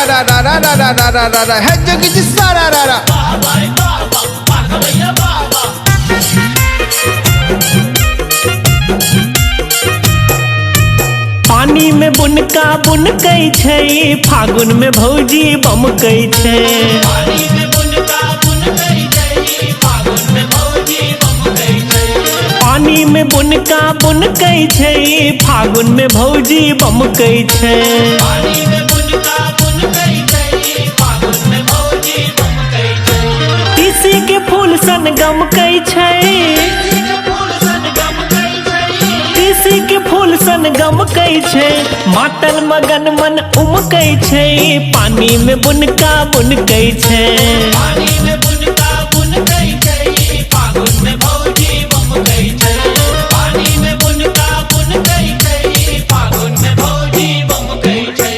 रा रा रा रा रा रा रा रा रा है जोगी जी सारा रा रा। पानी में बुनका बुनकै छै, फागुन में भौजी बमकै छै। पानी में बुनका बुनकै छै, फागुन में भौजी बमकै छै। पानी में बुनका बुनकै छै, फागुन में भौजी बमकै छै। पानी में बुनका बुनकै छै, फागुन में भौजी बमकै छै। तीसी के फूल सन गमकै छै, तीसी के फूल सन गमकै छै। मातल मगन मन उमकै छै, पानी में बुनका बुनकै छै। पानी में बुनका बुनकै छै, फागुन में भौजी बमकै छै। पानी में बुनका बुनकै छै, फागुन में भौजी बमकै छै।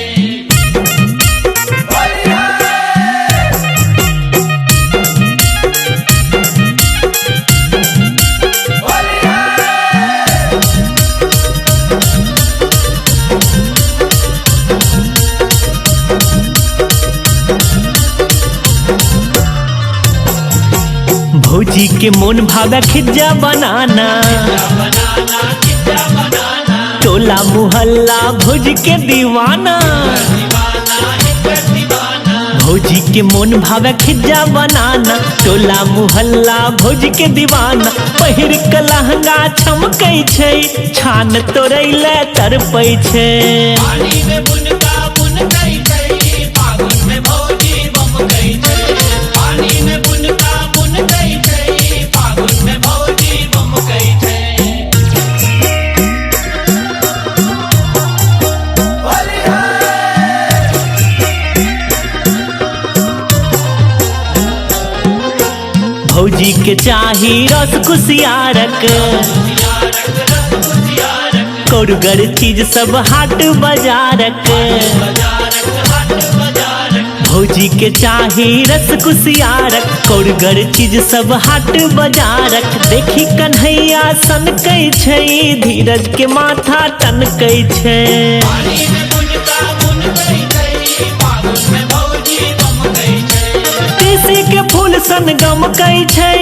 भौजी के मोन भावे खिज्जा बनाना, बनाना कितना बनाना, टोला मुहल्ला भौजी के दीवाना। दीवाना एक दीवाना। भौजी के मोन भावे खिज्जा बनाना, टोला मुहल्ला भौजी के दीवाना। पहिर के लहंगा छमकै छै, छान तोड़ैले तरपै छै। पानी में बुनका बुनकै छै, फागुन में भौजी बमकै छै। पानी में बुनका बुनकै छै, फागुन में भौजी बमकै छै। भौजी के चाही रस कुसियारक, कोरगर चीज सब हाट बाजारक। भौजी के चाही रस कुसियारक, कोरगर चीज सब हाट बाजारक। देखी कन्हैया सनकै छै, धीरज के माथा टनकै छै। पानी में बुनका बुनकै छै, फागुन में भौजी बमकै छै। तीसी के फूल सन गमकै छै,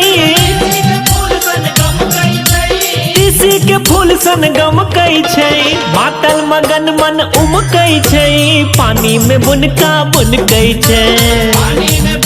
फूल सन गमकै छै, तीसी के फूल सन गमकै छै। मातल मगन मन उमकै छै, पानी में बुनका बुनकै छै। पानी में